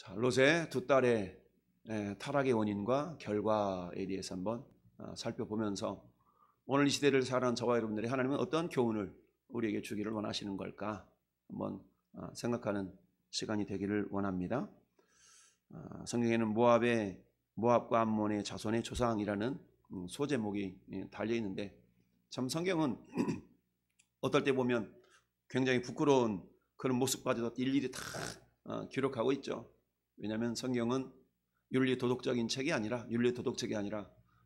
자, 롯의 두 딸의 타락의 원인과 결과에 대해서 한번 살펴보면서 오늘 이 시대를 살아가는 저와 여러분들이 하나님은 어떤 교훈을 우리에게 주기를 원하시는 걸까 한번 생각하는 시간이 되기를 원합니다. 성경에는 모압과 암몬의 자손의 조상이라는 소제목이 달려 있는데, 참 성경은 어떨 때 보면 굉장히 부끄러운 그런 모습까지도 일일이 다 기록하고 있죠. 왜냐하면 성경은 윤리도덕적인 책이 아니라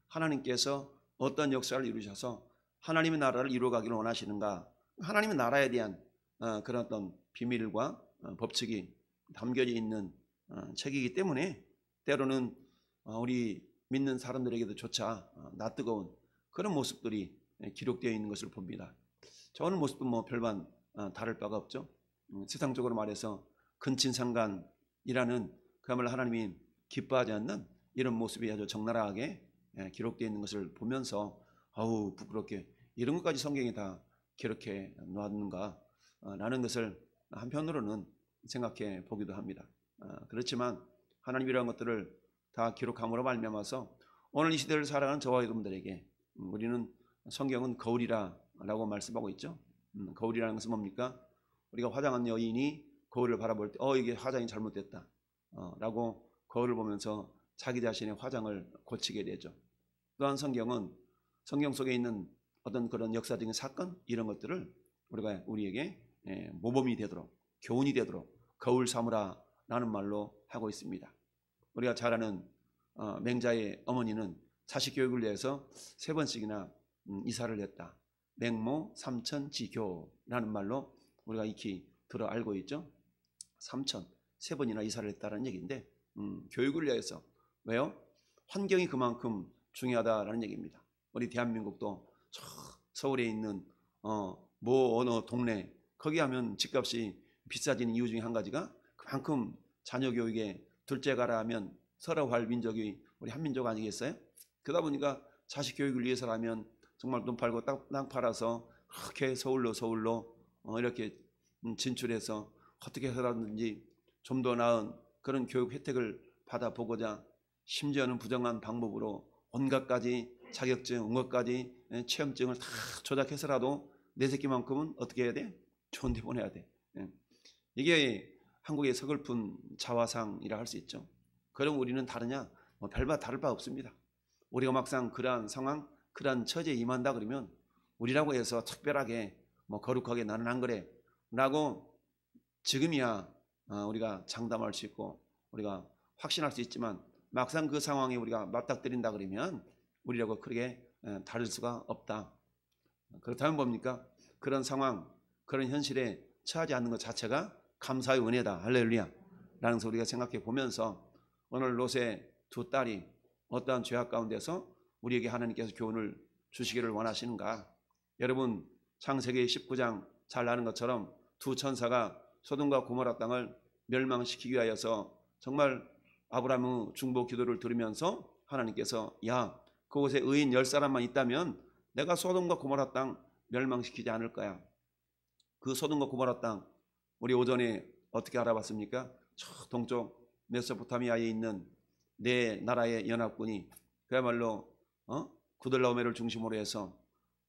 하나님께서 어떤 역사를 이루셔서 하나님의 나라를 이루어가기를 원하시는가, 하나님의 나라에 대한 그런 어떤 비밀과 법칙이 담겨져 있는 책이기 때문에 때로는 우리 믿는 사람들에게도조차 낯뜨거운 그런 모습들이 기록되어 있는 것을 봅니다. 저 오늘 모습도 뭐 별반 다를 바가 없죠. 세상적으로 말해서 근친상간이라는 그야말로 하나님이 기뻐하지 않는 이런 모습이 아주 적나라하게 기록되어 있는 것을 보면서 아우 부끄럽게 이런 것까지 성경에 다 기록해 놨는가 라는 것을 한편으로는 생각해 보기도 합니다. 그렇지만 하나님이라는 것들을 다 기록함으로 말미암아서 오늘 이 시대를 살아가는 저와 여러분들에게 우리는 성경은 거울이라 라고 말씀하고 있죠. 거울이라는 것은 뭡니까? 우리가 화장한 여인이 거울을 바라볼 때 이게 화장이 잘못됐다 라고 거울을 보면서 자기 자신의 화장을 고치게 되죠. 또한 성경은 성경 속에 있는 어떤 그런 역사적인 사건 이런 것들을 우리에게 모범이 되도록, 교훈이 되도록 거울 삼으라 라는 말로 하고 있습니다. 우리가 잘 아는 맹자의 어머니는 자식 교육을 위해서 3번씩이나 이사를 했다. 맹모 삼천지교라는 말로 우리가 익히 들어 알고 있죠. 3번이나 이사를 했다는 얘기인데 교육을 위해서. 왜요? 환경이 그만큼 중요하다라는 얘기입니다. 우리 대한민국도 서울에 있는 어느 동네 거기 하면 집값이 비싸지는 이유 중에 한 가지가 그만큼 자녀 교육에 둘째 가라 하면 서러워할 민족이 우리 한민족 아니겠어요? 그러다 보니까 자식 교육을 위해서라면 정말 돈 팔고 땅 팔아서 그렇게 서울로 이렇게 진출해서 어떻게 해서라든지 좀 더 나은 그런 교육 혜택을 받아보고자 심지어는 부정한 방법으로 온갖 가지 자격증, 온갖까지 체험증을 다 조작해서라도 내 새끼만큼은 어떻게 해야 돼? 좋은 데 보내야 돼. 이게 한국의 서글픈 자화상이라 할 수 있죠. 그럼 우리는 다르냐? 별바 다를 바 없습니다. 우리가 막상 그러한 상황, 그러한 처지에 임한다 그러면 우리라고 해서 특별하게 거룩하게 나는 안 그래 라고 지금이야 우리가 장담할 수 있고 우리가 확신할 수 있지만 막상 그 상황에 우리가 맞닥뜨린다 그러면 우리라고 크게 다를 수가 없다. 그렇다면 뭡니까? 그런 상황, 그런 현실에 처하지 않는 것 자체가 감사의 은혜다. 할렐루야. 라는 것을 우리가 생각해 보면서 오늘 롯의 두 딸이 어떠한 죄악 가운데서 우리에게 하나님께서 교훈을 주시기를 원하시는가? 여러분 창세기 19장 잘 아는 것처럼 두 천사가 소돔과 고모라 땅을 멸망시키기 위하여서 정말 아브라함의 중보 기도를 들으면서 하나님께서 야 그곳에 의인 10사람만 있다면 내가 소돔과 고모라 땅 멸망시키지 않을 거야. 그 소돔과 고모라 땅 우리 오전에 어떻게 알아봤습니까? 저 동쪽 메소포타미아에 있는 네 나라의 연합군이 그야말로 구들라오메를 중심으로 해서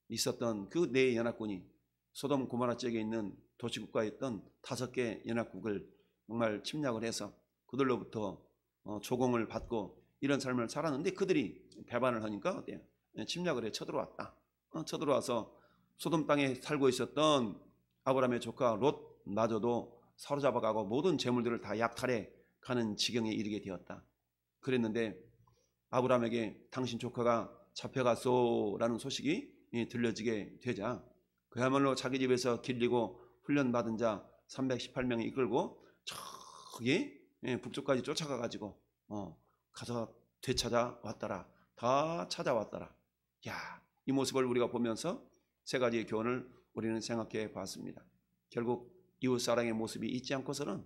있었던 그 네 연합군이 소돔 고모라 지역에 있는 도시국가에 있던 5개 연합국을 정말 침략을 해서 그들로부터 조공을 받고 이런 삶을 살았는데 그들이 배반을 하니까 어때요? 침략을 해 쳐들어왔다. 쳐들어와서 소돔 땅에 살고 있었던 아브라함의 조카 롯마저도 사로잡아가고 모든 재물들을 다 약탈해 가는 지경에 이르게 되었다. 그랬는데 아브라함에게 당신 조카가 잡혀갔소라는 소식이 들려지게 되자 그야말로 자기 집에서 길리고 훈련받은 자 318명이 이끌고 저기 북쪽까지 쫓아가가지고 가서 되찾아 왔더라. 다 찾아왔더라. 야, 이 모습을 우리가 보면서 3가지의 교훈을 우리는 생각해 봤습니다. 결국 이웃사랑의 모습이 있지 않고서는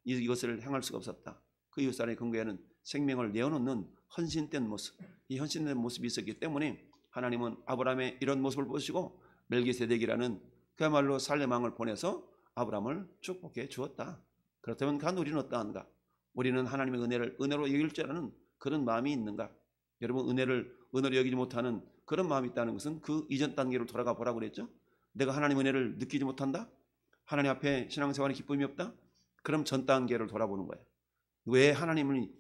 이것을 행할 수가 없었다. 그 이웃사랑의 근거에는 생명을 내어놓는 헌신된 모습, 이 헌신된 모습이 있었기 때문에 하나님은 아브라함의 이런 모습을 보시고 멜기세덱이라는 그야말로 살렘 왕을 보내서 아브라함을 축복해 주었다. 그렇다면 간 우리는 어떠한가? 우리는 하나님의 은혜로 여길 줄 아는 그런 마음이 있는가? 여러분, 은혜로 여기지 못하는 그런 마음이 있다는 것은 그 이전 단계로 돌아가 보라고 그랬죠. 내가 하나님 은혜를 느끼지 못한다? 하나님 앞에 신앙생활에 기쁨이 없다? 그럼 전 단계를 돌아보는 거예요. 왜 하나님이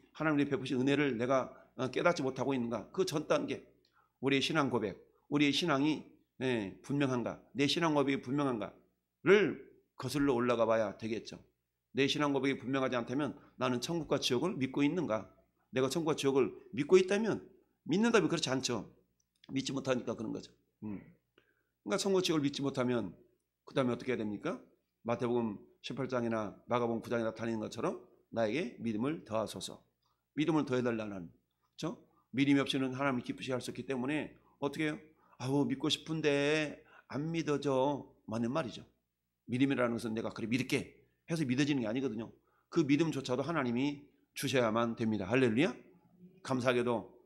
베푸신 은혜를 내가 깨닫지 못하고 있는가? 그 전 단계, 우리의 신앙 고백, 우리의 신앙이 분명한가? 내 신앙 고백이 분명한가를 거슬러 올라가 봐야 되겠죠. 내 신앙 고백이 분명하지 않다면 나는 천국과 지옥을 믿고 있는가? 내가 천국과 지옥을 믿고 있다면 믿는다면 그렇지 않죠. 믿지 못하니까 그런 거죠. 그러니까 천국과 지옥을 믿지 못하면 그 다음에 어떻게 해야 됩니까? 마태복음 18장이나 마가복음 9장에 나타나는 것처럼 나에게 믿음을 더하소서. 믿음을 더해달라는, 그렇죠? 믿음이 없이는 하나님을 기쁘시게 할 수 없기 때문에 어떻게 해요? 아우, 믿고 싶은데 안 믿어져. 맞는 말이죠. 믿음이라는 것은 내가 그래 믿을게 해서 믿어지는 게 아니거든요. 그 믿음조차도 하나님이 주셔야만 됩니다. 할렐루야. 감사하게도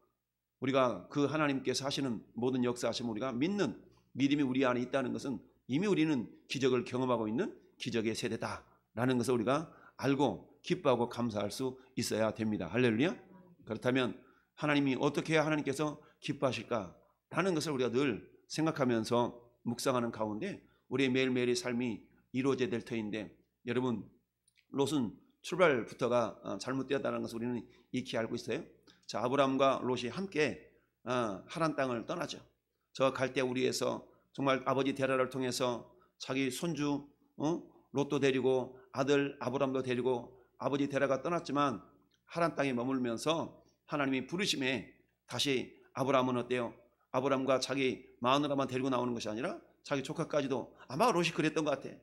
우리가 그 하나님께서 하시는 모든 역사하심을 우리가 믿는 믿음이 우리 안에 있다는 것은 이미 우리는 기적을 경험하고 있는 기적의 세대다라는 것을 우리가 알고 기뻐하고 감사할 수 있어야 됩니다. 할렐루야. 그렇다면 하나님이 어떻게 해야 하나님께서 기뻐하실까라는 것을 우리가 늘 생각하면서 묵상하는 가운데 우리의 매일매일의 삶이 이루어져야 될 터인데, 여러분, 롯은 출발부터가 잘못되었다는 것을 우리는 익히 알고 있어요. 자, 아브라함과 롯이 함께 하란 땅을 떠나죠. 저 갈대우리에서 정말 아버지 데라를 통해서 자기 손주 롯도 데리고 아들 아브람도 데리고 아버지 데라가 떠났지만 하란 땅에 머물면서 하나님이 부르심에 다시 아브라함은 어때요? 아브라함과 자기 마누라만 데리고 나오는 것이 아니라 자기 조카까지도, 아마 롯이 그랬던 것 같아.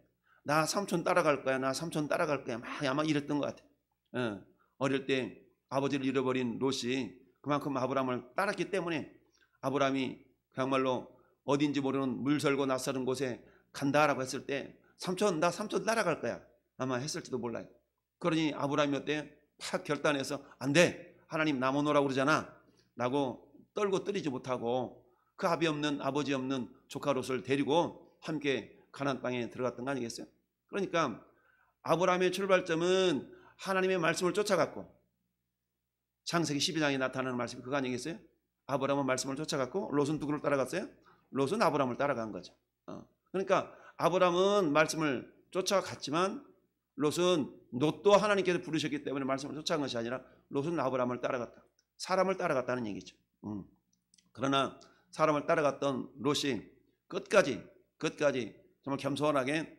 나 삼촌 따라갈 거야. 나 삼촌 따라갈 거야. 막 아마 이랬던 것 같아. 어릴 때 아버지를 잃어버린 롯이 그만큼 아브라함을 따랐기 때문에 아브라함이 그야말로 어딘지 모르는 물설고 낯설은 곳에 간다라고 했을 때 삼촌, 나 삼촌 따라갈 거야. 아마 했을지도 몰라요. 그러니 아브라함이 어때? 팍 결단해서 안 돼. 하나님 남아노라고 그러잖아. 라고 떨고 떨이지 못하고 그 아비 없는 아버지 없는 조카 롯을 데리고 함께 가나안 땅에 들어갔던 거 아니겠어요? 그러니까 아브라함의 출발점은 하나님의 말씀을 쫓아갔고, 창세기 12장에 나타나는 말씀이 그거 아니겠어요? 아브라함은 말씀을 쫓아갔고 롯은 누구를 따라갔어요? 롯은 아브라함을 따라간 거죠. 그러니까 아브라함은 말씀을 쫓아갔지만 롯도 하나님께서 부르셨기 때문에 말씀을 쫓아간 것이 아니라 롯은 아브라함을 따라갔다. 사람을 따라갔다는 얘기죠. 그러나 사람을 따라갔던 롯이 끝까지 정말 겸손하게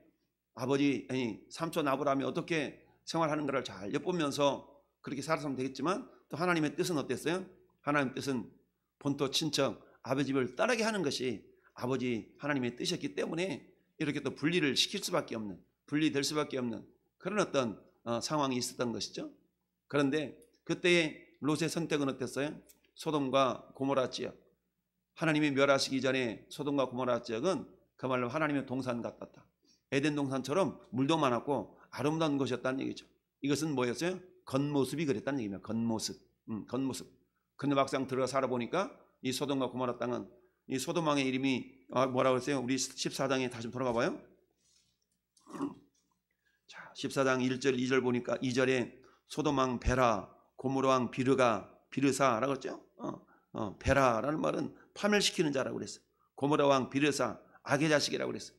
삼촌 아브라함이 어떻게 생활하는가를 잘 엿보면서 그렇게 살았으면 되겠지만, 또 하나님의 뜻은 어땠어요? 하나님의 뜻은 본토 친척 아버지 집을 따르게 하는 것이 아버지 하나님의 뜻이었기 때문에 이렇게 또 분리될 수밖에 없는 그런 어떤 상황이 있었던 것이죠. 그런데 그때의 롯의 선택은 어땠어요? 소돔과 고모라 지역, 하나님이 멸하시기 전에 소돔과 고모라 지역은 그말로 하나님의 동산 같았다. 에덴 동산처럼 물도 많았고 아름다운 곳이었다는 얘기죠. 이것은 뭐였어요? 겉모습이 그랬다는 얘기입니다. 겉모습. 그런데 막상 들어가 살아보니까 이 소돔과 고모라 땅은, 이 소돔 왕의 이름이 뭐라고 했어요? 우리 14장에 다시 돌아가 봐요. 자, 14장 1절 2절 보니까 2절에 소돔 왕 베라, 고모라 왕 비르사라고 했죠. 베라라는 말은 파멸시키는 자라고 그랬어요. 고모라 왕 비르사, 악의 자식이라고 그랬어요.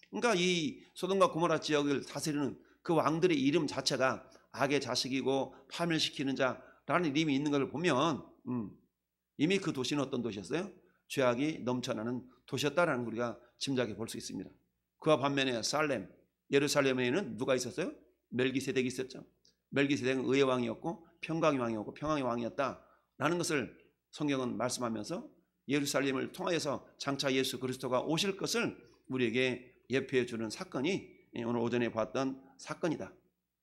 그러니까 이 소돔과 고모라 지역을 다스리는 그 왕들의 이름 자체가 악의 자식이고 파멸시키는 자라는 이름이 있는 걸 보면 이미 그 도시는 어떤 도시였어요? 죄악이 넘쳐나는 도시였다라는 걸 우리가 짐작해 볼 수 있습니다. 그와 반면에 예루살렘에는 누가 있었어요? 멜기세덱이 있었죠. 멜기세덱은 의의 왕이었고 평강의 왕이었고 평강의 왕이었다라는 것을 성경은 말씀하면서 예루살렘을 통하여서 장차 예수 그리스도가 오실 것을 우리에게 예표해 주는 사건이 오늘 오전에 봤던 사건이다.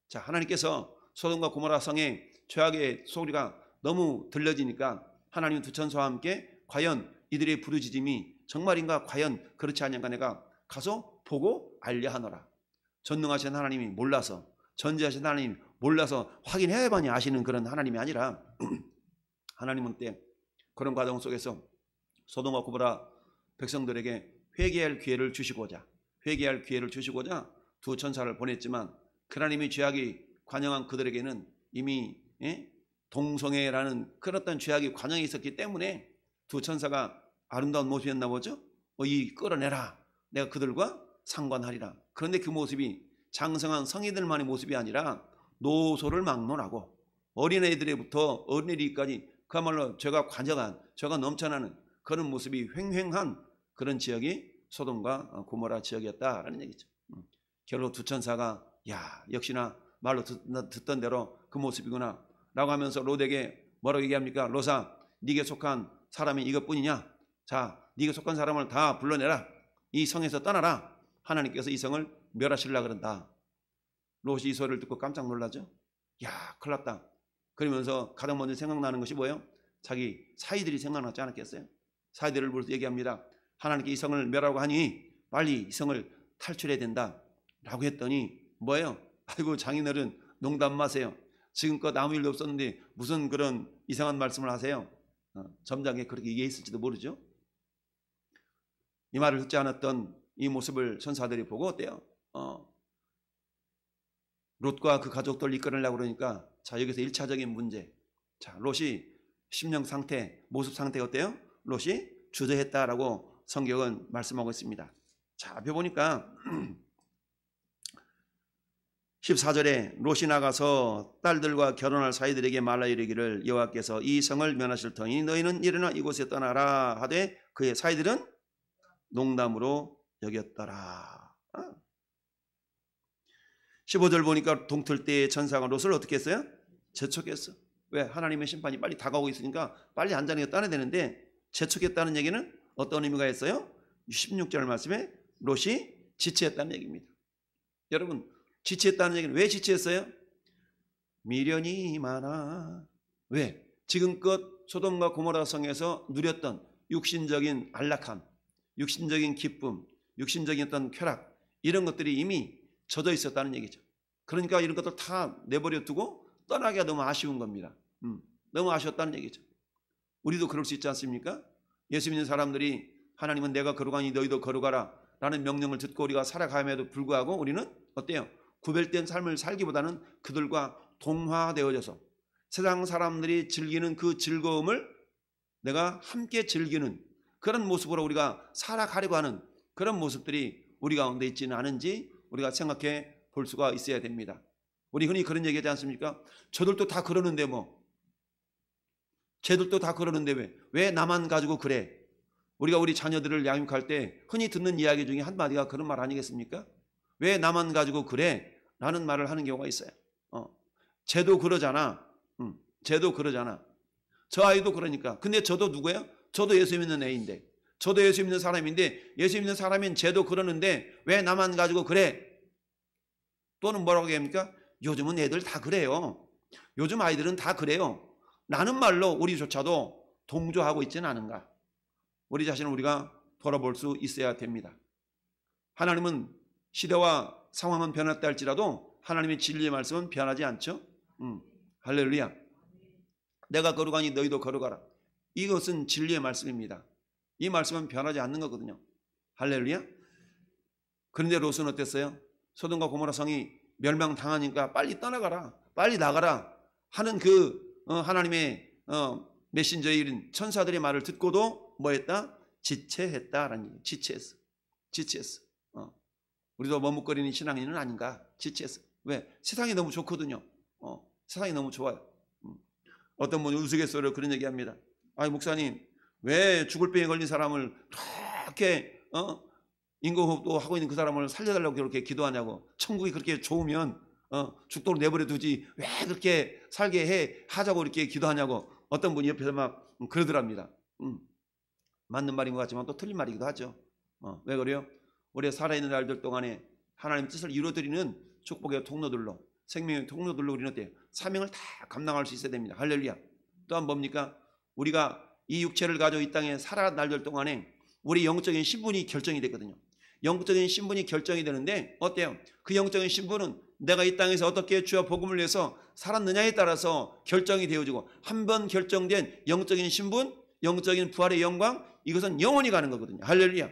자, 하나님께서 소돔과 고모라 성의 죄악의 소리가 너무 들려지니까 하나님 두 천사와 함께 과연 이들의 부르짖음이 정말인가, 과연 그렇지 않은가 내가 가서 보고 알려 하노라. 전능하신 하나님이 몰라서, 전지하신 하나님이 몰라서 확인해야만이 아시는 그런 하나님이 아니라 하나님은 때 그런 과정 속에서 소돔과 고모라 백성들에게 회개할 기회를 주시고자 두 천사를 보냈지만 그 하나님의 죄악이 관영한 그들에게는 이미 동성애라는 그런 어떤 죄악의 관영이 있었기 때문에 두 천사가 아름다운 모습이었나 보죠. 이 끌어내라. 내가 그들과 상관하리라. 그런데 그 모습이 장성한 성인들만의 모습이 아니라 노소를 막론하고 어린애들부터 어린이까지 그야말로 죄가 관영한, 죄가 넘쳐나는 그런 모습이 횡행한 그런 지역이 소돔과 고모라 지역이었다라는 얘기죠. 결국 두 천사가 야 역시나 말로 듣던 대로 그 모습이구나 라고 하면서 롯에게 뭐라고 얘기합니까? 롯아, 네게 속한 사람이 이것뿐이냐? 자, 네게 속한 사람을 다 불러내라. 이 성에서 떠나라. 하나님께서 이 성을 멸하시려고 그런다. 롯이 이 소리를 듣고 깜짝 놀라죠. 야, 큰일 났다. 그러면서 가장 먼저 생각나는 것이 뭐예요? 자기 사이들이 생각나지 않았겠어요? 사이들을 불러서 얘기합니다. 하나님께 이 성을 멸하고 하니 빨리 이 성을 탈출해야 된다 라고 했더니 뭐예요? 아이고 장인어른 농담 마세요. 지금껏 아무 일도 없었는데 무슨 그런 이상한 말씀을 하세요? 점잖게 그렇게 얘기했을지도 모르죠. 이 말을 듣지 않았던 이 모습을 천사들이 보고 어때요? 롯과 그 가족들 이끌으려고 그러니까 자 여기서 1차적인 문제. 자 롯이 심령 상태, 모습 상태가 어때요? 롯이 주저했다라고 성경은 말씀하고 있습니다. 자 앞에 보니까 14절에 롯이 나가서 딸들과 결혼할 사이들에게 말라 이르기를 여호와께서 이 성을 면하실 터이니 너희는 일어나 이곳에 떠나라 하되 그의 사이들은 농담으로 여겼더라. 15절 보니까 동틀 때의 천사가 롯을 어떻게 했어요? 재촉했어. 왜? 하나님의 심판이 빨리 다가오고 있으니까 빨리 안전하게 떠나야 되는데 재촉했다는 얘기는 어떤 의미가 있어요? 16절 말씀에 롯이 지체했다는 얘기입니다. 여러분 지체했다는 얘기는 왜 지체했어요? 미련이 많아. 왜? 지금껏 소돔과 고모라 성에서 누렸던 육신적인 안락함, 육신적인 기쁨, 육신적인 어떤 쾌락 이런 것들이 이미 젖어 있었다는 얘기죠. 그러니까 이런 것들 다 내버려 두고 떠나기가 너무 아쉬운 겁니다. 너무 아쉬웠다는 얘기죠. 우리도 그럴 수 있지 않습니까? 예수 믿는 사람들이 하나님은 내가 걸어가니 너희도 걸어가라 라는 명령을 듣고 우리가 살아감에도 불구하고 우리는 어때요? 구별된 삶을 살기보다는 그들과 동화되어져서 세상 사람들이 즐기는 그 즐거움을 내가 함께 즐기는 그런 모습으로 우리가 살아가려고 하는 그런 모습들이 우리 가운데 있지는 않은지 우리가 생각해 볼 수가 있어야 됩니다. 우리 흔히 그런 얘기하지 않습니까? 저들도 다 그러는데 뭐 쟤들도 다 그러는데 왜 나만 가지고 그래? 우리가 우리 자녀들을 양육할 때 흔히 듣는 이야기 중에 한마디가 그런 말 아니겠습니까? 왜 나만 가지고 그래? 라는 말을 하는 경우가 있어요. 쟤도 그러잖아. 쟤도 그러잖아. 저 아이도 그러니까. 근데 저도 누구예요? 저도 예수 믿는 애인데. 저도 예수 믿는 사람인데 예수 믿는 사람인 쟤도 그러는데 왜 나만 가지고 그래? 또는 뭐라고 합니까? 요즘은 애들 다 그래요. 요즘 아이들은 다 그래요. 라는 말로 우리조차도 동조하고 있지는 않은가? 우리 자신을 우리가 돌아볼 수 있어야 됩니다. 하나님은 시대와 상황은 변했다 할지라도 하나님의 진리의 말씀은 변하지 않죠. 할렐루야. 내가 걸어가니 너희도 걸어가라. 이것은 진리의 말씀입니다. 이 말씀은 변하지 않는 거거든요. 할렐루야. 그런데 롯은 어땠어요? 소돔과 고모라 성이 멸망당하니까 빨리 떠나가라, 빨리 나가라 하는 그 하나님의 메신저인 천사들의 말을 듣고도 뭐했다? 지체했다라는 얘기예요. 지체했어. 우리도 머뭇거리는 신앙인은 아닌가? 지체했어. 왜? 세상이 너무 좋거든요. 세상이 너무 좋아요. 어떤 분이 우스갯소리로 그런 얘기합니다. 아니 목사님 왜 죽을 병에 걸린 사람을 그렇게 인공호흡도 하고 있는 그 사람을 살려달라고 그렇게 기도하냐고. 천국이 그렇게 좋으면 죽도록 내버려 두지 왜 그렇게 살게 하자고 이렇게 기도하냐고. 어떤 분이 옆에서 막 그러더랍니다. 맞는 말인 것 같지만 또 틀린 말이기도 하죠. 왜 그래요? 우리가 살아있는 날들 동안에 하나님 뜻을 이루어드리는 축복의 통로들로, 생명의 통로들로 우리는 어때요? 사명을 다 감당할 수 있어야 됩니다. 할렐루야. 또한 뭡니까? 우리가 이 육체를 가지고 이 땅에 살아갈 날들 동안에 우리 영적인 신분이 결정이 되거든요. 영적인 신분이 결정이 되는데 어때요? 그 영적인 신분은 내가 이 땅에서 어떻게 주와 복음을 위해서 살았느냐에 따라서 결정이 되어지고, 한번 결정된 영적인 신분, 영적인 부활의 영광, 이것은 영원히 가는 거거든요. 할렐루야.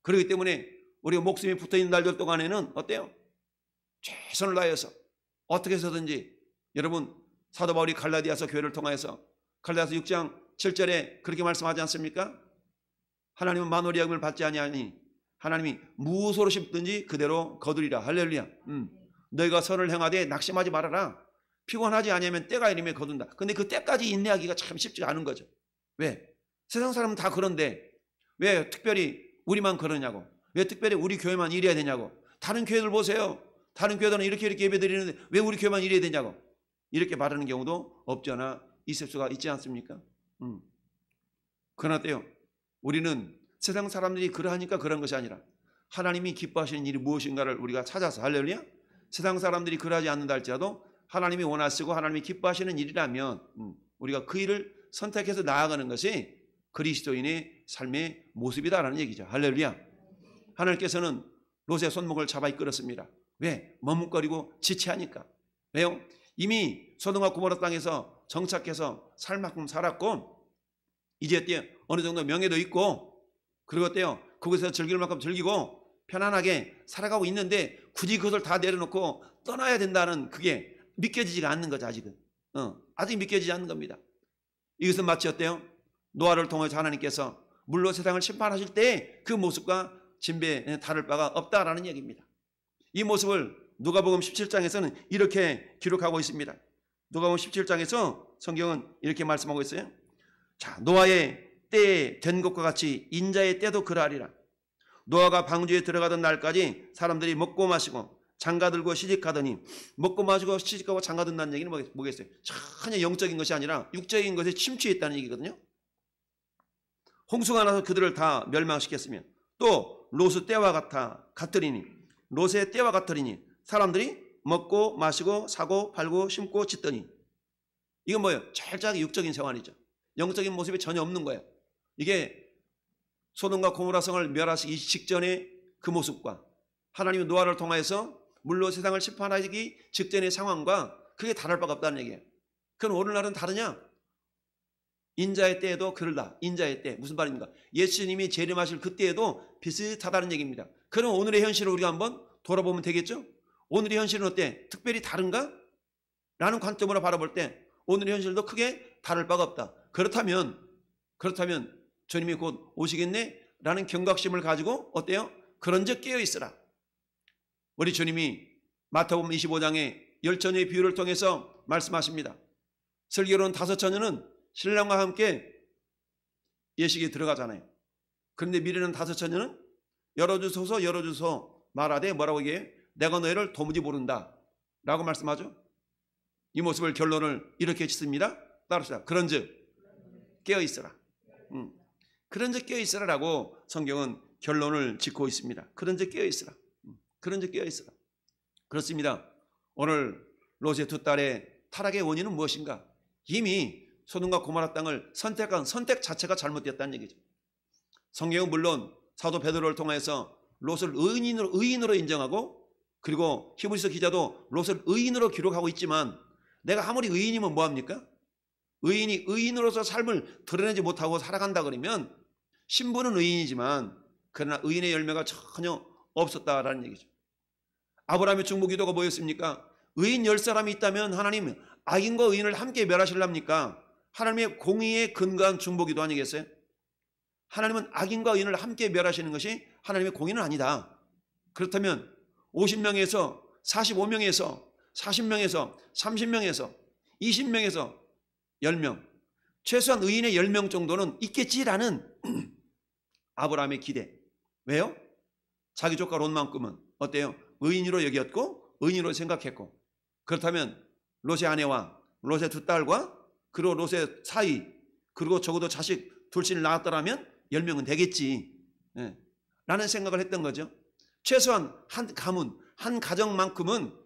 그렇기 때문에 우리가 목숨이 붙어있는 날들 동안에는 어때요? 최선을 다해서 어떻게 해서든지 여러분, 사도 바울이 갈라디아서 교회를 통하여서 갈라디아서 6장 7절에 그렇게 말씀하지 않습니까? 하나님은 만월의 영을 받지 아니하니 하나님이 무엇으로 심든지 그대로 거두리라. 할렐루야. 너희가 선을 행하되 낙심하지 말아라. 피곤하지 아니하면 때가 이르면 거둔다. 근데 그 때까지 인내하기가 참 쉽지가 않은 거죠. 왜? 세상 사람은 다 그런데 왜 특별히 우리만 그러냐고. 왜 특별히 우리 교회만 이래야 되냐고. 다른 교회들 보세요. 다른 교회들은 이렇게 예배 드리는데 왜 우리 교회만 이래야 되냐고. 이렇게 말하는 경우도 없지 않아 있을 수가 있지 않습니까? 그러나 때요, 우리는 세상 사람들이 그러하니까 그런 것이 아니라 하나님이 기뻐하시는 일이 무엇인가를 우리가 찾아서, 할렐루야, 세상 사람들이 그러하지 않는다 할지라도 하나님이 원하시고 하나님이 기뻐하시는 일이라면 우리가 그 일을 선택해서 나아가는 것이 그리스도인의 삶의 모습이다라는 얘기죠. 할렐루야. 하나님께서는 롯의 손목을 잡아 이끌었습니다. 왜? 머뭇거리고 지체하니까. 왜요? 이미 소돔과 고모라 땅에서 정착해서 살 만큼 살았고 이제 어느 정도 명예도 있고 그리고 어때요? 그곳에서 즐길 만큼 즐기고 편안하게 살아가고 있는데 굳이 그것을 다 내려놓고 떠나야 된다는 그게 믿겨지지가 않는 거죠. 아직은. 아직 믿겨지지 않는 겁니다. 이것은 마치 어때요? 노아를 통해서 하나님께서 물로 세상을 심판하실 때 그 모습과 진배에 다를 바가 없다라는 얘기입니다. 이 모습을 누가복음 17장에서는 이렇게 기록하고 있습니다. 누가복음 17장에서 성경은 이렇게 말씀하고 있어요. 자, 노아의 때에 된 것과 같이 인자의 때도 그러하리라. 노아가 방주에 들어가던 날까지 사람들이 먹고 마시고 장가들고 시집가더니, 먹고 마시고 시집가고 장가든다는 얘기는 뭐겠어요? 전혀 영적인 것이 아니라 육적인 것에 침투했다는 얘기거든요. 홍수가 나서 그들을 다 멸망시켰으며 또 롯의 때와 같으리니 롯의 때와 같으리니 사람들이 먹고 마시고 사고 팔고 심고 짓더니, 이건 뭐예요? 철저하게 육적인 생활이죠. 영적인 모습이 전혀 없는 거예요. 이게 소돔과 고모라 성을 멸하시기 직전의 그 모습과 하나님이 노아를 통하여서 물로 세상을 심판하기 직전의 상황과 그게 다를 바가 없다는 얘기예요. 그럼 오늘날은 다르냐? 인자의 때에도 그러다. 인자의 때 무슨 말입니까? 예수님이 재림하실 그때에도 비슷하다는 얘기입니다. 그럼 오늘의 현실을 우리가 한번 돌아보면 되겠죠? 오늘의 현실은 어때? 특별히 다른가? 라는 관점으로 바라볼 때 오늘의 현실도 크게 다를 바가 없다. 그렇다면 주님이 곧 오시겠네? 라는 경각심을 가지고 어때요? 그런즉 깨어있으라. 우리 주님이 마태복음 25장에 열처녀의 비유를 통해서 말씀하십니다. 슬기로운 5처녀는 신랑과 함께 예식에 들어가잖아요. 그런데 미래는 5처녀는 열어주소서 말하되 뭐라고 얘기해요? 내가 너희를 도무지 모른다 라고 말씀하죠. 이 모습을 결론을 이렇게 짓습니다. 따릅시다. 그런즉 깨어있으라. 그런즉 깨어있으라 라고 성경은 결론을 짓고 있습니다. 그런즉 깨어있으라. 그런즉 깨어있으라. 그렇습니다. 오늘 롯의 두 딸의 타락의 원인은 무엇인가? 이미 소돔과 고모라 땅을 선택한 선택 자체가 잘못되었다는 얘기죠. 성경은 물론 사도 베드로를 통해서 롯을 의인으로 인정하고, 그리고 히브리서 기자도 롯을 의인으로 기록하고 있지만, 내가 아무리 의인이면 뭐합니까? 의인이 의인으로서 삶을 드러내지 못하고 살아간다 그러면 신분은 의인이지만 그러나 의인의 열매가 전혀 없었다라는 얘기죠. 아브라함의 중보기도가 뭐였습니까? 의인 10사람이 있다면 하나님 악인과 의인을 함께 멸하실랍니까? 하나님의 공의에 근거한 중보기도 아니겠어요? 하나님은 악인과 의인을 함께 멸하시는 것이 하나님의 공의는 아니다. 그렇다면 50명에서 45명에서 40명에서 30명에서 20명에서 10명, 최소한 의인의 10명 정도는 있겠지라는 아브라함의 기대. 왜요? 자기 조카 롯만큼은 어때요? 의인으로 여겼고 의인으로 생각했고, 그렇다면 롯의 아내와 롯의 두 딸과 그리고 롯의 사이, 그리고 적어도 자식 둘째를 낳았더라면 10명은 되겠지 라는 생각을 했던 거죠. 최소한 한 가문, 한 가정만큼은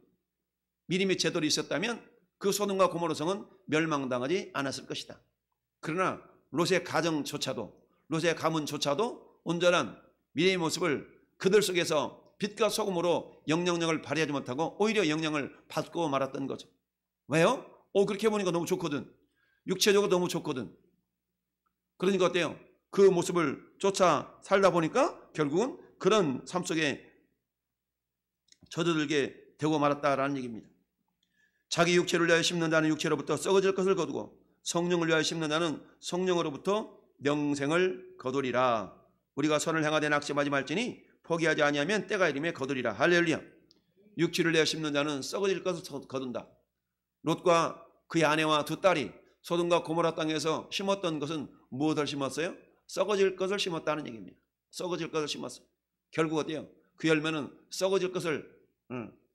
미리미 제도로 있었다면 그 소돔과 고모라 성은 멸망당하지 않았을 것이다. 그러나 롯의 가정조차도, 롯의 가문조차도 온전한 미래의 모습을 그들 속에서 빛과 소금으로 영향력을 발휘하지 못하고 오히려 영향을 받고 말았던 거죠. 왜요? 그렇게 보니까 너무 좋거든. 육체적으로 너무 좋거든. 그러니까 어때요? 그 모습을 쫓아 살다 보니까 결국은 그런 삶 속에 젖어들게 되고 말았다라는 얘기입니다. 자기 육체를 위하여 심는 자는 육체로부터 썩어질 것을 거두고 성령을 위하여 심는 자는 성령으로부터 영생을 거두리라. 우리가 선을 행하되 낙심하지 말지니 포기하지 아니하면 때가 이름에 거두리라. 할렐루야. 육체를 위하여 심는 자는 썩어질 것을 거둔다. 롯과 그의 아내와 두 딸이 소돔과 고모라 땅에서 심었던 것은 무엇을 심었어요? 썩어질 것을 심었다는 얘기입니다. 썩어질 것을 심었어요. 결국 어때요? 그 열매는 썩어질 것을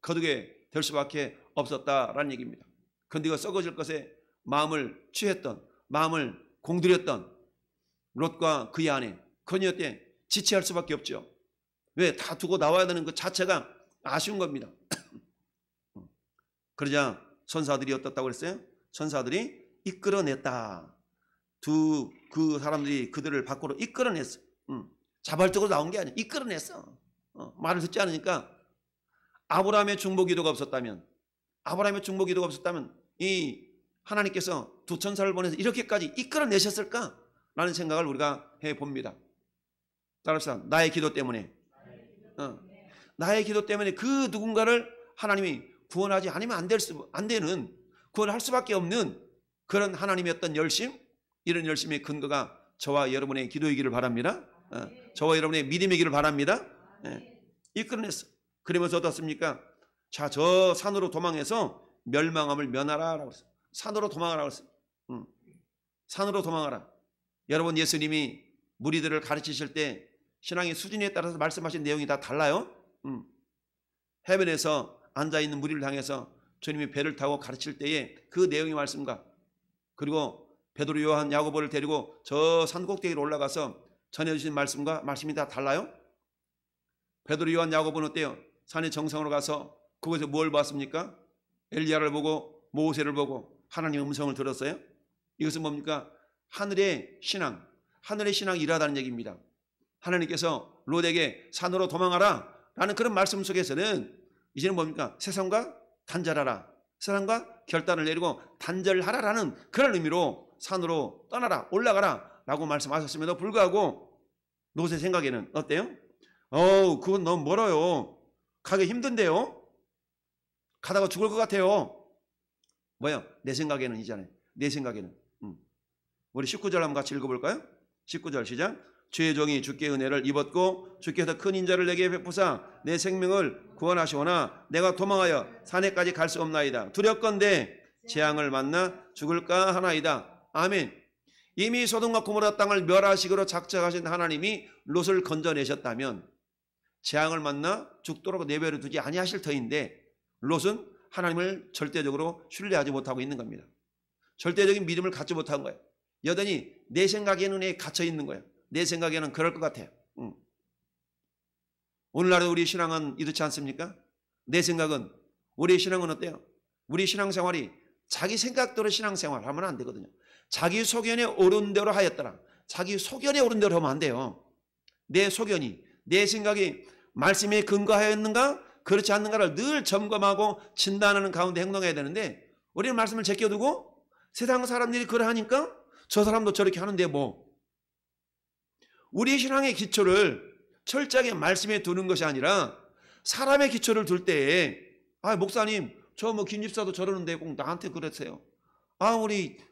거두게 될 수밖에 없었다라는 얘기입니다. 그런데 그 썩어질 것에 마음을 취했던, 마음을 공들였던 롯과 그의 아내, 그녀 때 지체할 수밖에 없죠. 왜? 다 두고 나와야 되는 그 자체가 아쉬운 겁니다. 그러자 선사들이 어떻다고 그랬어요? 선사들이 이끌어냈다. 그 사람들이 그들을 밖으로 이끌어냈어. 자발적으로 나온 게 아니야. 이끌어냈어. 말을 듣지 않으니까 아브라함의 중보기도가 없었다면, 이 하나님께서 두 천사를 보내서 이렇게까지 이끌어내셨을까라는 생각을 우리가 해봅니다. 따라서 나의 기도 때문에, 나의 기도 때문에 그 누군가를 하나님이 구원하지 않으면 안 되는, 구원할 수밖에 없는 그런 하나님의 어떤 열심, 이런 열심의 근거가 저와 여러분의 기도이기를 바랍니다. 저와 여러분의 믿음이기를 바랍니다. 이끌어냈어. 그러면서 어떻습니까? 자, 저 산으로 도망해서 멸망함을 면하라라고 했어요. 산으로 도망하라고 했어요. 산으로 도망하라. 여러분, 예수님이 무리들을 가르치실 때 신앙의 수준에 따라서 말씀하신 내용이 다 달라요. 해변에서 앉아있는 무리를 향해서 주님이 배를 타고 가르칠 때에 그 내용의 말씀과, 그리고 베드로, 요한, 야고보를 데리고 저 산꼭대기로 올라가서 전해주신 말씀과 말씀이 다 달라요. 베드로, 요한, 야고보는 어때요? 산의 정상으로 가서 그곳에 뭘 봤습니까? 엘리야를 보고 모세를 보고 하나님의 음성을 들었어요. 이것은 뭡니까? 하늘의 신앙이 일하다는 얘기입니다. 하나님께서 롯에게 산으로 도망하라 라는 그런 말씀 속에서는 이제는 뭡니까? 세상과 단절하라, 세상과 결단을 내리고 단절하라라는 그런 의미로 산으로 떠나라, 올라가라 라고 말씀하셨음에도 불구하고 롯의 생각에는 어때요? 그건 너무 멀어요. 가기 힘든데요. 가다가 죽을 것 같아요. 뭐야? 내 생각에는 이잖아요. 내 생각에는. 우리 19절 한번 같이 읽어볼까요? 19절 시작. 주의 종이 주께 은혜를 입었고 주께서 큰 인자를 내게 베푸사 내 생명을 구원하시오나 내가 도망하여 산에까지 갈 수 없나이다. 두렵건대 재앙을 만나 죽을까 하나이다. 아멘. 이미 소돔과 고모라 땅을 멸하시기로 작정하신 하나님이 롯을 건져내셨다면 재앙을 만나 죽도록 내버려 두지 아니하실 터인데 롯은 하나님을 절대적으로 신뢰하지 못하고 있는 겁니다. 절대적인 믿음을 갖지 못한 거예요. 여전히 내 생각에는 갇혀 있는 거예요. 내 생각에는 그럴 것 같아요. 오늘날의 우리 신앙은 이렇지 않습니까? 내 생각은, 우리의 신앙은 어때요? 우리 신앙생활이 자기 생각대로 신앙생활 하면 안 되거든요. 자기 소견에 오른 대로 하였더라. 자기 소견에 오른 대로 하면 안 돼요. 내 소견이, 내 생각이 말씀에 근거하였는가 그렇지 않는가를 늘 점검하고 진단하는 가운데 행동해야 되는데 우리는 말씀을 제껴두고 세상 사람들이 그러하니까 저 사람도 저렇게 하는데 뭐. 우리 신앙의 기초를 철저하게 말씀에 두는 것이 아니라 사람의 기초를 둘 때에 목사님 저 김 집사도 저러는데 꼭 나한테 그러세요.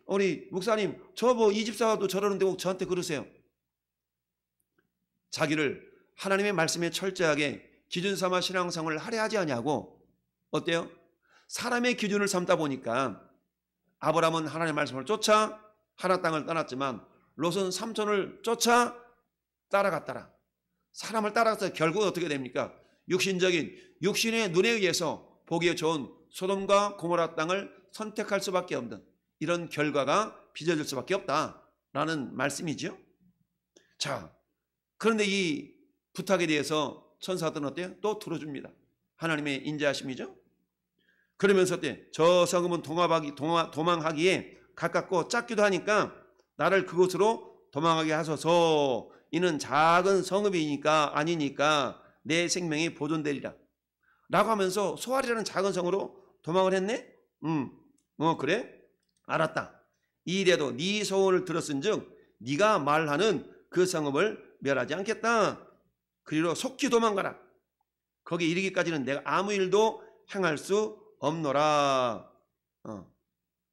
우리 목사님 저 이 집사도 저러는데 꼭 저한테 그러세요. 자기를 하나님의 말씀에 철저하게 기준 삼아 신앙생활을 하려 하지 아니하고 어때요? 사람의 기준을 삼다 보니까 아브라함은 하나님의 말씀을 쫓아 하나 땅을 떠났지만 롯은 삼촌을 쫓아 따라갔더라. 사람을 따라가서 결국 어떻게 됩니까? 육신의 눈에 의해서 보기에 좋은 소돔과 고모라 땅을 선택할 수밖에 없는 이런 결과가 빚어질 수밖에 없다라는 말씀이죠. 자, 그런데 이 부탁에 대해서 천사들은 어때요? 또 들어줍니다. 하나님의 인자하심이죠. 그러면서 저 성읍은 도망하기에 가깝고 작기도 하니까 나를 그곳으로 도망하게 하소서. 이는 작은 성읍이니까 아니니까 내 생명이 보존되리라 라고 하면서 소알이라는 작은 성으로 도망을 했네. 그래? 알았다. 이 일에도 네 소원을 들었은즉 네가 말하는 그 성읍을 멸하지 않겠다. 그리로 속히 도망가라. 거기 이르기까지는 내가 아무 일도 행할 수 없노라.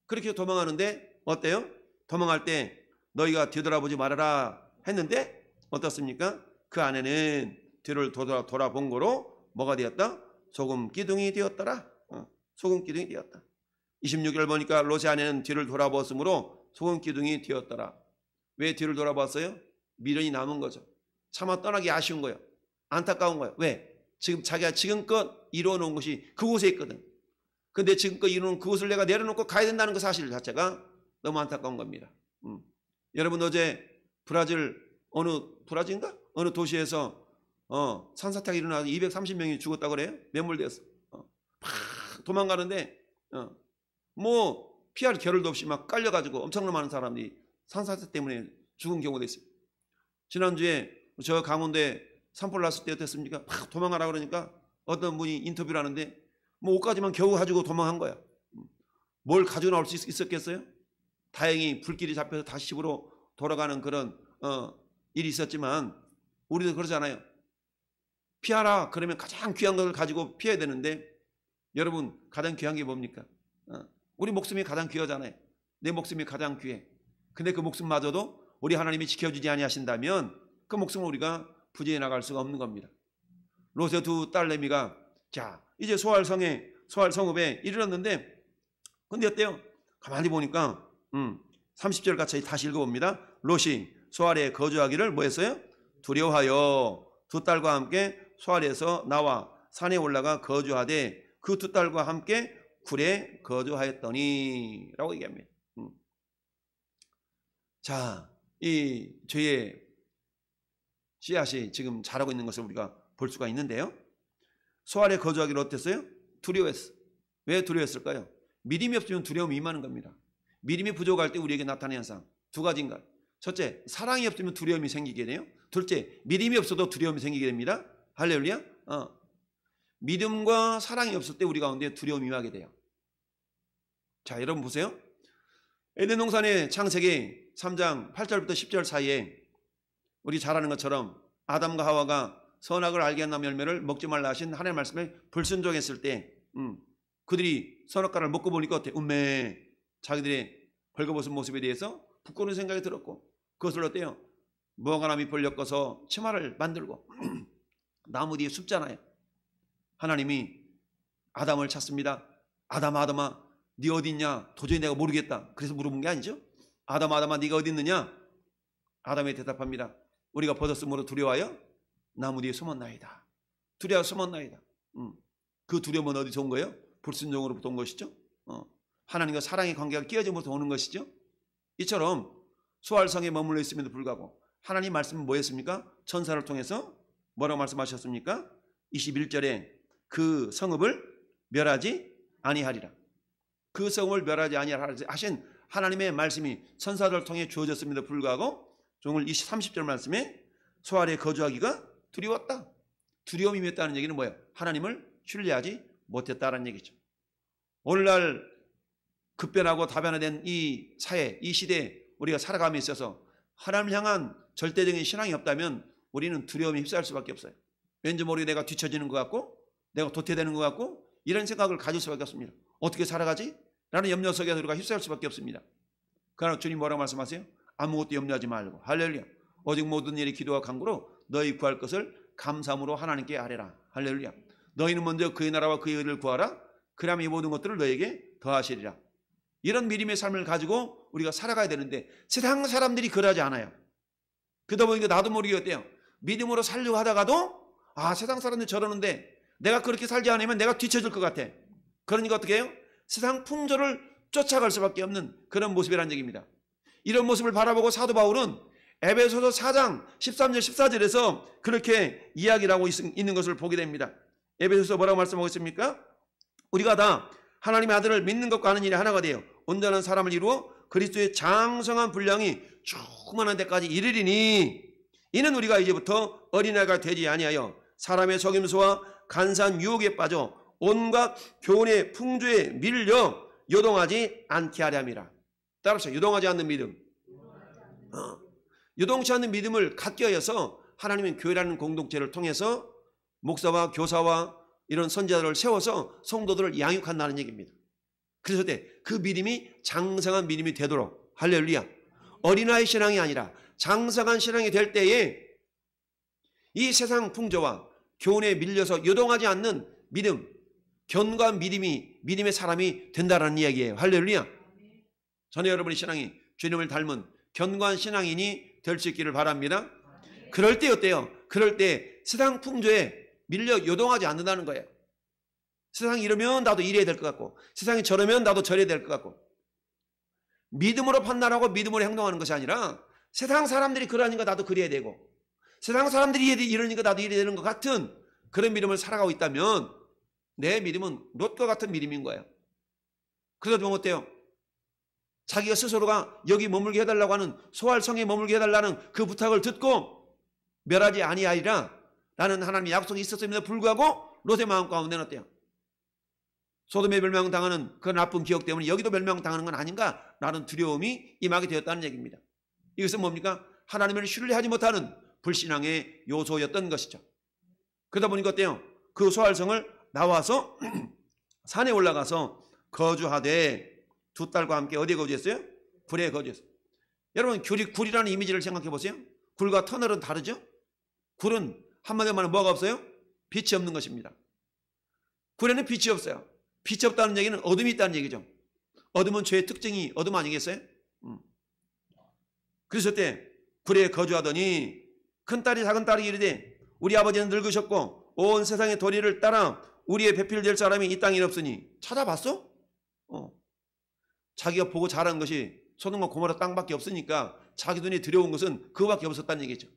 그렇게 도망하는데 어때요? 도망할 때 너희가 뒤돌아보지 말아라 했는데 어떻습니까? 그 안에는 뒤를 돌아본 거로 뭐가 되었다? 소금 기둥이 되었더라. 소금 기둥이 되었다. 26절 보니까 롯의 아내는 뒤를 돌아보았으므로 소금 기둥이 되었더라. 왜 뒤를 돌아봤어요? 미련이 남은 거죠. 차마 떠나기 아쉬운 거예요. 안타까운 거예요. 왜? 지금 자기가 지금껏 이루어놓은 것이 그곳에 있거든. 근데 지금껏 이루어놓은 그곳을 내가 내려놓고 가야 된다는 그 사실 자체가 너무 안타까운 겁니다. 여러분 어제 브라질인가? 어느 도시에서 산사태가 일어나서 230명이 죽었다고 그래요? 매몰되었어. 막 도망가는데 뭐 피할 겨를도 없이 막 깔려가지고 엄청나게 많은 사람들이 산사태 때문에 죽은 경우도 있어요. 지난주에 저 강원도에 산불 났을 때 어땠습니까? 막 도망가라 그러니까 어떤 분이 인터뷰를 하는데 뭐 옷까지만 겨우 가지고 도망한 거야. 뭘 가지고 나올 수 있었겠어요? 다행히 불길이 잡혀서 다시 집으로 돌아가는 그런 일이 있었지만 우리도 그러잖아요. 피하라 그러면 가장 귀한 것을 가지고 피해야 되는데 여러분 가장 귀한 게 뭡니까? 우리 목숨이 가장 귀하잖아요. 내 목숨이 가장 귀해. 근데 그 목숨마저도 우리 하나님이 지켜주지 아니하신다면 그 목숨을 우리가 부지해 나갈 수가 없는 겁니다. 롯의 두 딸내미가 자 이제 소알 성읍에 이르렀는데 근데 어때요? 가만히 보니까 30절 같이 다시 읽어봅니다. 롯이 소알에 거주하기를 뭐 했어요? 두려워하여 두 딸과 함께 소알에서 나와 산에 올라가 거주하되 그 두 딸과 함께 굴에 거주하였더니 라고 얘기합니다. 자, 이 죄의 씨앗이 지금 자라고 있는 것을 우리가 볼 수가 있는데요. 소알에 거주하기를 어땠어요? 두려워했어. 왜 두려웠을까요? 믿음이 없으면 두려움이 임하는 겁니다. 믿음이 부족할 때 우리에게 나타나는 현상 두 가지인가. 첫째, 사랑이 없으면 두려움이 생기게 돼요. 둘째, 믿음이 없어도 두려움이 생기게 됩니다. 할렐루야. 믿음과 사랑이 없을 때 우리 가운데 두려움이 임하게 돼요. 자, 여러분 보세요. 에덴 동산의 창세기 3장 8절부터 10절 사이에 우리 잘 아는 것처럼 아담과 하와가 선악을 알게 하는 열매를 먹지 말라 하신 하나님의 말씀에 불순종했을 때 그들이 선악과를 먹고 보니까 어때? 자기들의 벌거벗은 모습에 대해서 부끄러운 생각이 들었고 그것을 어때요? 무화과 나무 잎을 엮어서 치마를 만들고 나무 뒤에 숨잖아요. 하나님이 아담을 찾습니다. 아담아 네 어디 있냐? 도저히 내가 모르겠다. 그래서 물어본 게 아니죠. 아담아 네가 어디 있느냐? 아담이 대답합니다. 우리가 벗었으므로 두려워하여 나무 뒤에 숨었나이다. 두려워 숨었나이다. 그 두려움은 어디서 온 거예요? 불순종으로부터 온 것이죠. 하나님과 사랑의 관계가 깨어짐으로부터 오는 것이죠. 이처럼 소알성에 머물러 있음에도 불구하고 하나님 말씀은 뭐였습니까? 천사를 통해서 뭐라고 말씀하셨습니까? 21절에 그 성읍을 멸하지 아니하리라. 그 성읍을 멸하지 아니하리라 하신 하나님의 말씀이 천사를 통해 주어졌음에도 불구하고 오늘 30절 말씀에 소알에 거주하기가 두려웠다. 두려움이 임했다는 얘기는 뭐예요? 하나님을 신뢰하지 못했다는 얘기죠. 오늘날 급변하고 다변화된 이 사회, 이 시대에 우리가 살아감에 있어서 하나님을 향한 절대적인 신앙이 없다면 우리는 두려움에 휩싸일 수밖에 없어요. 왠지 모르게 내가 뒤처지는 것 같고 내가 도태되는 것 같고 이런 생각을 가질 수밖에 없습니다. 어떻게 살아가지? 라는 염려 속에서 우리가 휩싸일 수밖에 없습니다. 그러나 주님 뭐라고 말씀하세요? 아무것도 염려하지 말고 할렐루야. 오직 모든 일이 기도와 간구로 너희 구할 것을 감사함으로 하나님께 아뢰라. 할렐루야. 너희는 먼저 그의 나라와 그의 의를 구하라. 그러면 이 모든 것들을 너에게 더하시리라. 이런 믿음의 삶을 가지고 우리가 살아가야 되는데 세상 사람들이 그러지 않아요. 그러다 보니까 나도 모르게 어때요? 믿음으로 살려고 하다가도 세상 사람들이 저러는데 내가 그렇게 살지 않으면 내가 뒤처질 것 같아. 그러니까 어떻게 해요? 세상 풍조를 쫓아갈 수밖에 없는 그런 모습이라는 얘기입니다. 이런 모습을 바라보고 사도 바울은 에베소서 4장 13절 14절에서 그렇게 이야기를 하고 있는 것을 보게 됩니다. 에베소서 뭐라고 말씀하고 있습니까? 우리가 다 하나님의 아들을 믿는 것과 하는 일이 하나가 되어 온전한 사람을 이루어 그리스도의 장성한 분량이 충만한 데까지 이르리니 이는 우리가 이제부터 어린아이가 되지 아니하여 사람의 속임수와 간사한 유혹에 빠져 온갖 교훈의 풍조에 밀려 요동하지 않게 하려 함이라. 따라서 요동하지 않는 믿음. 요동치 않는 믿음을 갖게 하여서 하나님은 교회라는 공동체를 통해서 목사와 교사와 이런 선지자들을 세워서 성도들을 양육한다는 얘기입니다. 그래서 그 믿음이 장성한 믿음이 되도록, 할렐루야, 어린아이 신앙이 아니라 장성한 신앙이 될 때에 이 세상 풍조와 교훈에 밀려서 요동하지 않는 믿음, 견고한 믿음이, 믿음의 사람이 된다는 이야기예요. 할렐루야. 저는 여러분의 신앙이 주님을 닮은 견고한 신앙인이 될 수 있기를 바랍니다. 그럴 때 어때요? 그럴 때 세상 풍조에 밀려 요동하지 않는다는 거예요. 세상이 이러면 나도 이래야 될 것 같고, 세상이 저러면 나도 저래야 될 것 같고, 믿음으로 판단하고 믿음으로 행동하는 것이 아니라 세상 사람들이 그러니까 나도 그래야 되고, 세상 사람들이 이러니까 나도 이래야 되는 것 같은 그런 믿음을 살아가고 있다면 내 믿음은 롯과 같은 믿음인 거예요. 그러다 보면 어때요? 자기가 스스로가 여기 머물게 해달라고 하는, 소알성에 머물게 해달라는 그 부탁을 듣고 멸하지 아니하리라 라는 하나님의 약속이 있었음에도 불구하고 롯의 마음 가운데는 어때요? 소돔에 멸망당하는 그 나쁜 기억 때문에 여기도 멸망당하는 건 아닌가 라는 두려움이 임하게 되었다는 얘기입니다. 이것은 뭡니까? 하나님을 신뢰하지 못하는 불신앙의 요소였던 것이죠. 그러다 보니까 어때요? 그 소알성을 나와서 산에 올라가서 거주하되, 두 딸과 함께 어디에 거주했어요? 굴에 거주했어요. 여러분, 굴이라는 이미지를 생각해 보세요. 굴과 터널은 다르죠? 굴은 한마디로 말하면 뭐가 없어요? 빛이 없는 것입니다. 굴에는 빛이 없어요. 빛이 없다는 얘기는 어둠이 있다는 얘기죠. 어둠은 죄의 특징이 어둠 아니겠어요? 그래서 그때 굴에 거주하더니 큰딸이 작은딸이 이르되 우리 아버지는 늙으셨고 온 세상의 도리를 따라 우리의 배필될 사람이 이 땅에 없으니. 찾아봤어? 자기가 보고 자란 것이 소돔과 고모라 땅밖에 없으니까 자기 눈에 들여온 것은 그거밖에 없었다는 얘기죠.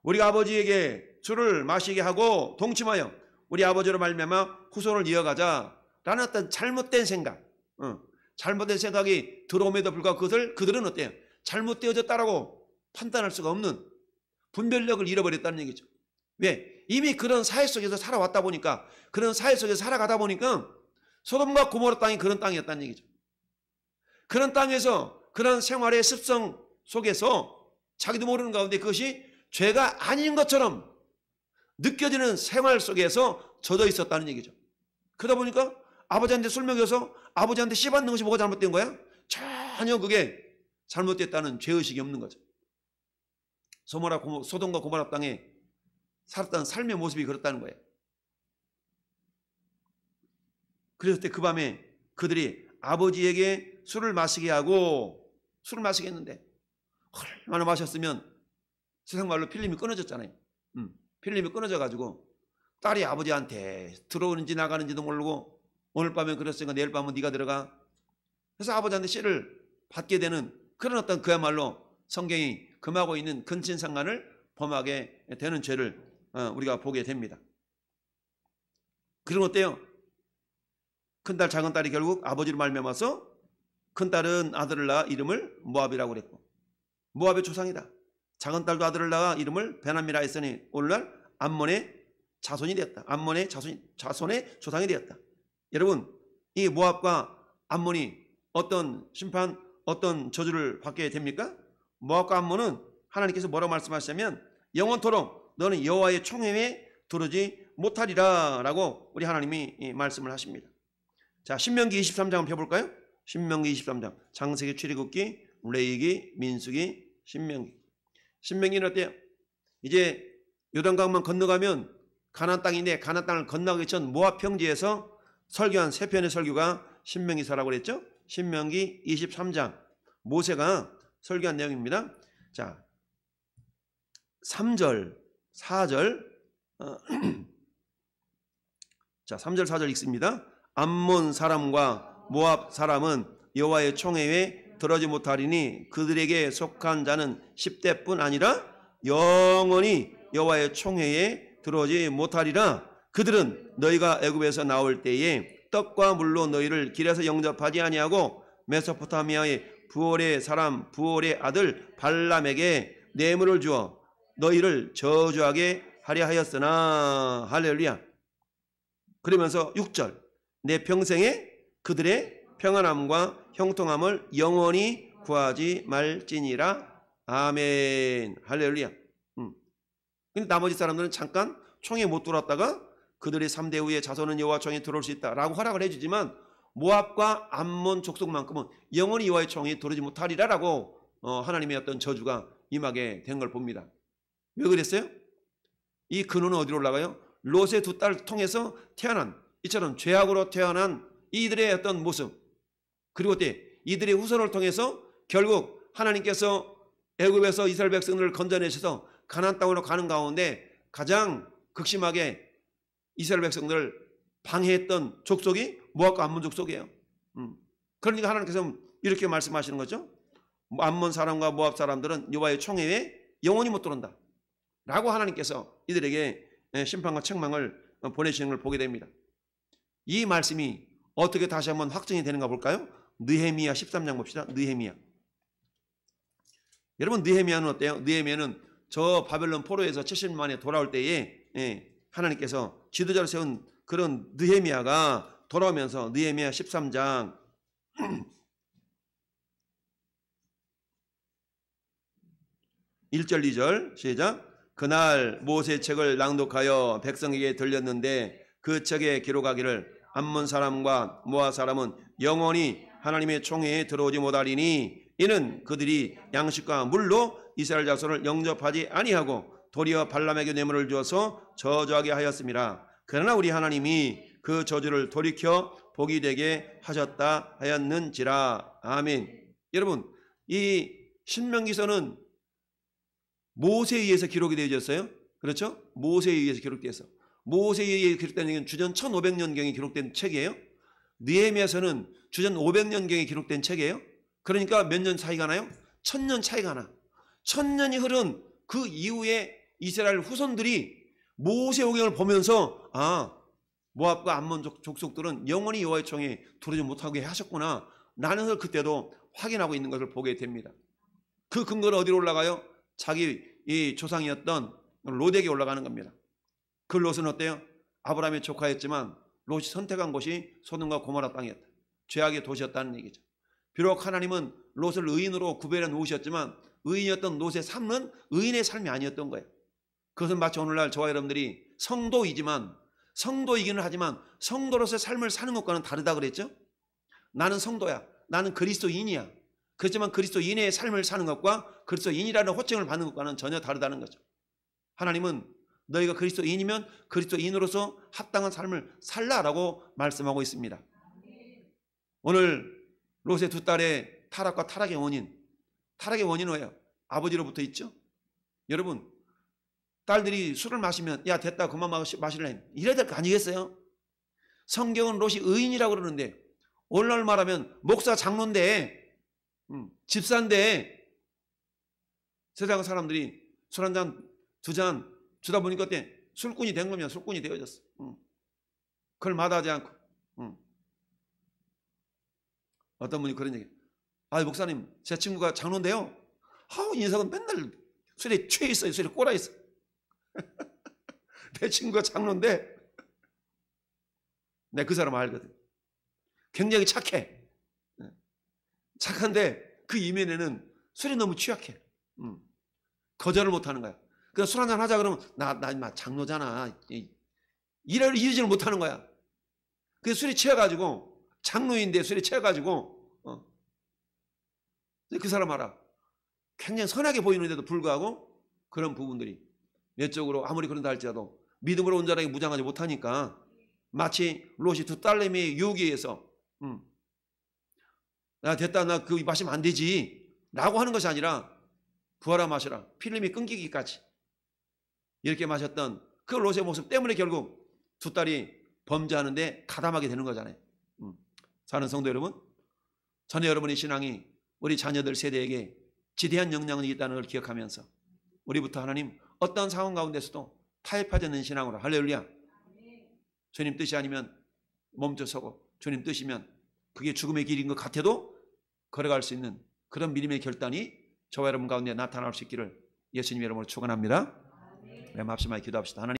우리가 아버지에게 술을 마시게 하고 동침하여 우리 아버지로 말미암아 후손을 이어가자라는 어떤 잘못된 생각, 잘못된 생각이 들어옴에도 불구하고 그들은 어때요? 잘못되어졌다라고 판단할 수가 없는 분별력을 잃어버렸다는 얘기죠. 왜? 이미 그런 사회 속에서 살아왔다 보니까, 그런 사회 속에서 살아가다 보니까 소돔과 고모라 땅이 그런 땅이었다는 얘기죠. 그런 땅에서 그런 생활의 습성 속에서 자기도 모르는 가운데 그것이 죄가 아닌 것처럼 느껴지는 생활 속에서 젖어 있었다는 얘기죠. 그러다 보니까 아버지한테 술 먹여서 아버지한테 씹어받는 것이 뭐가 잘못된 거야? 전혀 그게 잘못됐다는 죄의식이 없는 거죠. 소돔과 고모라 땅에 살았던 삶의 모습이 그렇다는 거예요. 그래서 그 밤에 그들이 아버지에게 술을 마시게 하고, 술을 마시게 했는데 얼마나 마셨으면 세상 말로 필름이 끊어졌잖아요. 필름이 끊어져가지고 딸이 아버지한테 들어오는지 나가는지도 모르고 오늘 밤에 그랬으니까 내일 밤은 네가 들어가. 그래서 아버지한테 씨를 받게 되는 그런 어떤 그야말로 성경이 금하고 있는 근친상간을 범하게 되는 죄를 우리가 보게 됩니다. 그럼 어때요? 큰딸 작은딸이 결국 아버지로 말미암아서 큰딸은 아들을 낳아 이름을 모압이라고 그랬고, 모압의 조상이다. 작은딸도 아들을 낳아 이름을 베나미라 했으니 오늘날 암몬의 자손이 되었다. 암몬의 자손의 조상이 되었다. 여러분, 이 모압과 암몬이 어떤 심판, 어떤 저주를 받게 됩니까? 모압과 암몬은 하나님께서 뭐라고 말씀하시냐면 영원토록 너는 여호와의 총회에 들어오지 못하리라 라고 우리 하나님이 말씀을 하십니다. 자, 신명기 23장 한번 펴볼까요? 신명기 23장, 창세기, 출애굽기, 레위기, 민수기, 신명기. 신명기는 어때요? 이제 요단강만 건너가면 가나안 땅인데, 가나안 땅을 건너가기 전 모압 평지에서 설교한 세 편의 설교가 신명기서라고 그랬죠? 신명기 23장, 모세가 설교한 내용입니다. 자, 3절, 4절, 자, 3절, 4절 읽습니다. 암몬 사람과 모압 사람은 여호와의 총회에 들어오지 못하리니 그들에게 속한 자는 10대뿐 아니라 영원히 여호와의 총회에 들어오지 못하리라. 그들은 너희가 애굽에서 나올 때에 떡과 물로 너희를 길에서 영접하지 아니하고 메소포타미아의 부올의 사람 부올의 아들 발람에게 뇌물을 주어 너희를 저주하게 하려 하였으나. 할렐루야. 그러면서 6절, 내 평생에 그들의 평안함과 형통함을 영원히 구하지 말지니라. 아멘. 할렐루야. 근데 나머지 사람들은 잠깐 총에 못 들어왔다가 그들의 3대 후에 자손은 여호와 총에 들어올 수 있다라고 허락을 해주지만 모압과 암몬 족속만큼은 영원히 여호와의 총에 들어오지 못하리라라고 하나님의 어떤 저주가 임하게 된 걸 봅니다. 왜 그랬어요? 이 근원은 어디로 올라가요? 롯의 두 딸을 통해서 태어난, 이처럼 죄악으로 태어난 이들의 어떤 모습, 그리고 이들의 후손을 통해서 결국 하나님께서 애굽에서 이스라엘 백성들을 건져내셔서 가나안 땅으로 가는 가운데 가장 극심하게 이스라엘 백성들을 방해했던 족속이 모압과 암몬 족속이에요. 그러니까 하나님께서 이렇게 말씀하시는 거죠. 암몬 사람과 모압 사람들은 여호와의 총회에 영원히 못 들어온다 라고 하나님께서 이들에게 심판과 책망을 보내시는 걸 보게 됩니다. 이 말씀이 어떻게 다시 한번 확정이 되는가 볼까요? 느헤미야 13장 봅시다. 느헤미야. 여러분, 느헤미야는 어때요? 느헤미야는 저 바벨론 포로에서 70년 만에 돌아올 때에 하나님께서 지도자로 세운 그런 느헤미야가 돌아오면서 느헤미야 13장 1절 2절 시작. 그날 모세의 책을 낭독하여 백성에게 들렸는데 그 책에 기록하기를 암몬 사람과 모압 사람은 영원히 하나님의 총회에 들어오지 못하리니 이는 그들이 양식과 물로 이스라엘 자손을 영접하지 아니하고 도리어 발람에게 뇌물을 주어서 저주하게 하였습니다. 그러나 우리 하나님이 그 저주를 돌이켜 복이 되게 하셨다 하였는지라. 아멘. 여러분, 이 신명기서는 모세에 의해서 기록이 되어졌어요. 그렇죠? 모세에 의해서 기록돼서. 모세에 의해 기록된 얘기는 주전 1500년경에 기록된 책이에요. 느헤미야서는 주전 500년경에 기록된 책이에요. 그러니까 몇 년 차이가 나요? 1000년 차이가 나. 1000년이 흐른 그 이후에 이스라엘 후손들이 모세오경을 보면서 모압과 암몬 족속들은 영원히 여호와의 총에 들어오지 못하게 하셨구나 라는 걸 그때도 확인하고 있는 것을 보게 됩니다. 그 근거는 어디로 올라가요? 자기 이 조상이었던 롯에게 올라가는 겁니다. 그 롯은 어때요? 아브라함의 조카였지만 롯이 선택한 곳이 소돔과 고모라 땅이었다. 죄악의 도시였다는 얘기죠. 비록 하나님은 롯을 의인으로 구별해 놓으셨지만 의인이었던 롯의 삶은 의인의 삶이 아니었던 거예요. 그것은 마치 오늘날 저와 여러분들이 성도이기는 하지만 성도로서의 삶을 사는 것과는 다르다 그랬죠. 나는 성도야. 나는 그리스도인이야. 그렇지만 그리스도인의 삶을 사는 것과 그리스도인이라는 호칭을 받는 것과는 전혀 다르다는 거죠. 하나님은 너희가 그리스도인이면 그리스도인으로서 합당한 삶을 살라라고 말씀하고 있습니다. 오늘 롯의 두 딸의 타락과 타락의 원인은 뭐예요? 아버지로부터 있죠. 여러분, 딸들이 술을 마시면 야 됐다 그만 마실래 이래야 될 거 아니겠어요? 성경은 롯이 의인이라고 그러는데 오늘날 말하면 목사 장로인데 집사인데 세상 사람들이 술 한 잔, 두 잔 주다 보니까 어때? 술꾼이 된 거면 술꾼이 되어졌어. 그걸 마다하지 않고. 어떤 분이 그런 얘기. 목사님, 제 친구가 장로인데요. 이 녀석은 맨날 술에 취해 있어요. 술에 꼬라 있어. 내 친구가 장로인데 내가 그 사람 알거든. 굉장히 착해. 착한데 그 이면에는 술이 너무 취약해. 거절을 못하는 거야. 그래서 술 한잔 하자 그러면 나 장로잖아. 이러지를 못하는 거야. 그래서 술이 취해가지고 장로인데 술이 취해가지고 그 사람 알아. 굉장히 선하게 보이는데도 불구하고 그런 부분들이 외적으로 아무리 그런다 할지라도 믿음으로 온전하게 무장하지 못하니까 마치 롯이 두 딸내미의 유혹에 의해서 야 됐다 나 그거 마시면 안 되지 라고 하는 것이 아니라 부어라 마셔라 필름이 끊기기까지 이렇게 마셨던 그 롯의 모습 때문에 결국 두 딸이 범죄하는데 가담하게 되는 거잖아요. 사는 성도 여러분, 전에 여러분의 신앙이 우리 자녀들 세대에게 지대한 영향력이 있다는 걸 기억하면서 우리부터 하나님 어떤 상황 가운데서도 타협하지 않는 신앙으로 할렐루야. 주님 뜻이 아니면 멈춰서고 주님 뜻이면 그게 죽음의 길인 것 같아도 걸어갈 수 있는 그런 믿음의 결단이 저와 여러분 가운데 나타날 수 있기를 예수님 이름으로 축원합니다. 네, 합심하여 기도합시다. 하나님